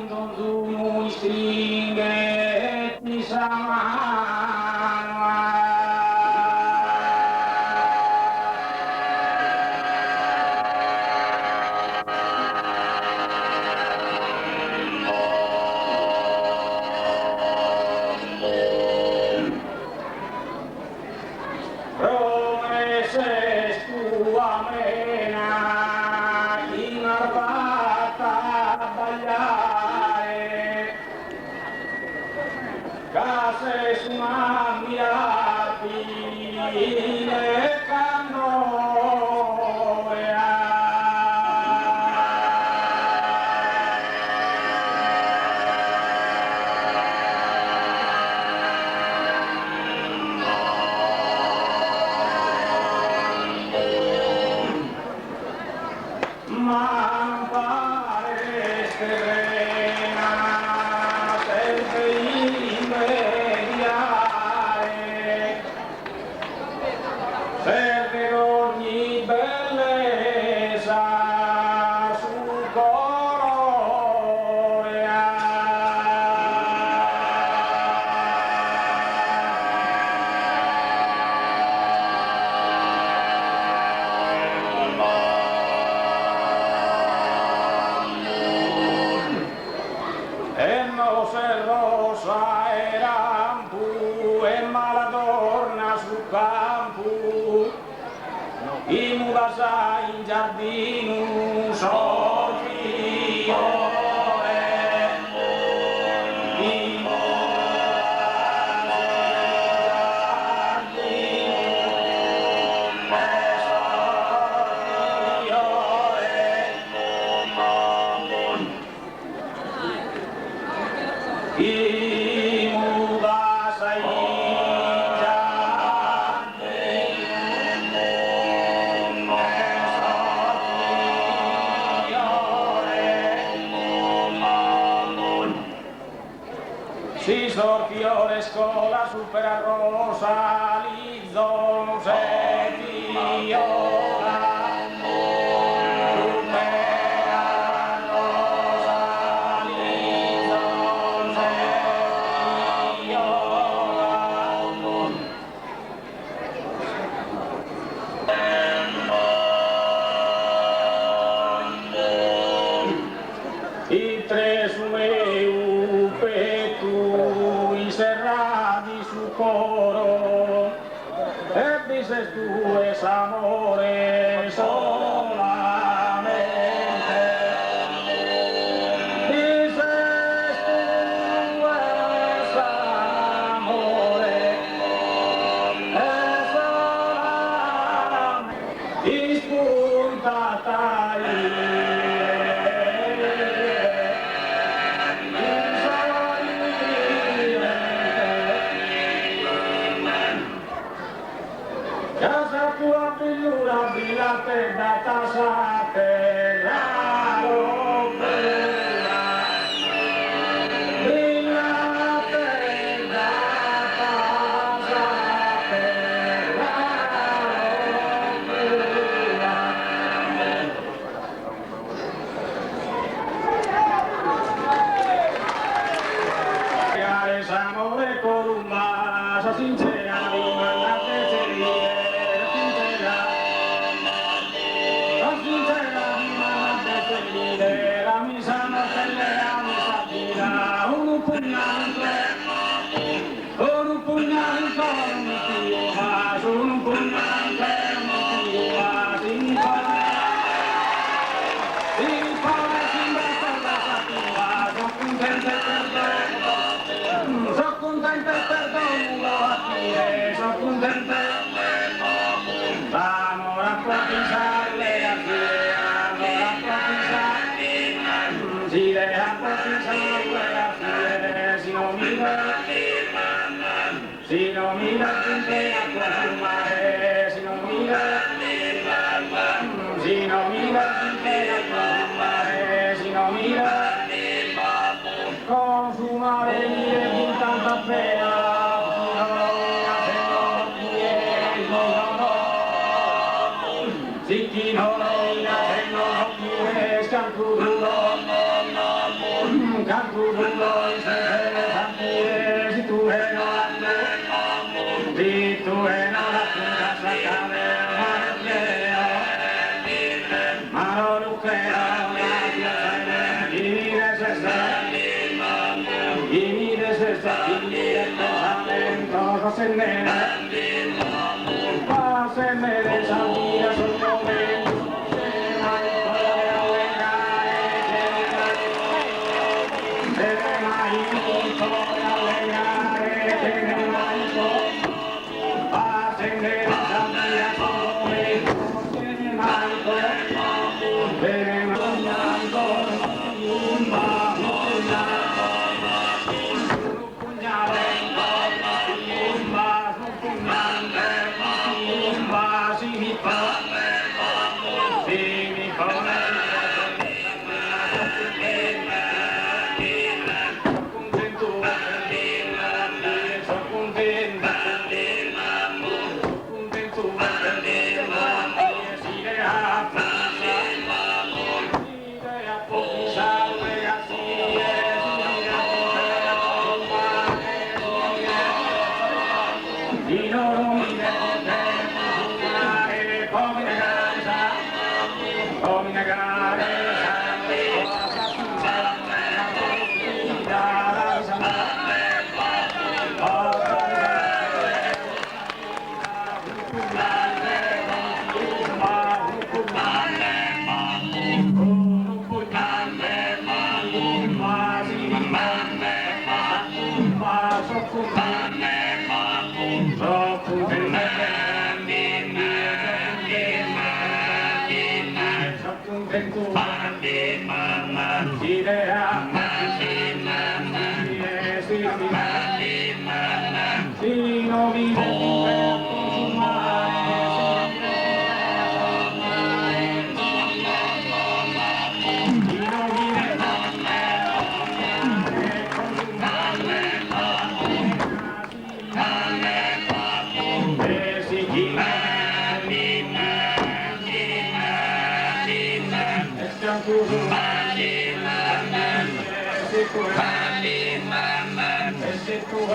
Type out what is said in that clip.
mi stringetti Case una mirabile canoia. Ma pare terrena sempre serve ogni bellezza sul colore. E no se rosa eran pu e maladorna sul campo i mudasa in giardino sorgio. Si sortió la escola supera rosa, lizzo, setiola. Supera rosa, lizzo, setiola. I tres meu petu serrati su coro e dices tu es amore solamente. Dices tu es amore solamente. Ispuntata casa tua bellura brillante da casa terra bella, brillante da casa terra bella. Es amore con un vaso sincera di mandarte serie. La misa no te le da misa tira, un pugnale con mi tío más, un pugnale con mi tío más, sin parar, sin besar la sativa, soy contento e perdono aquí, soy contento, vamos a profesarle aquí. Si deja por si no mira, si no mira, con su madre, si no mira, si no mira, con su madre, si no mira, con su madre, mire con tanta pena. Si chi non lo mira, se non lo quiere, Ese tu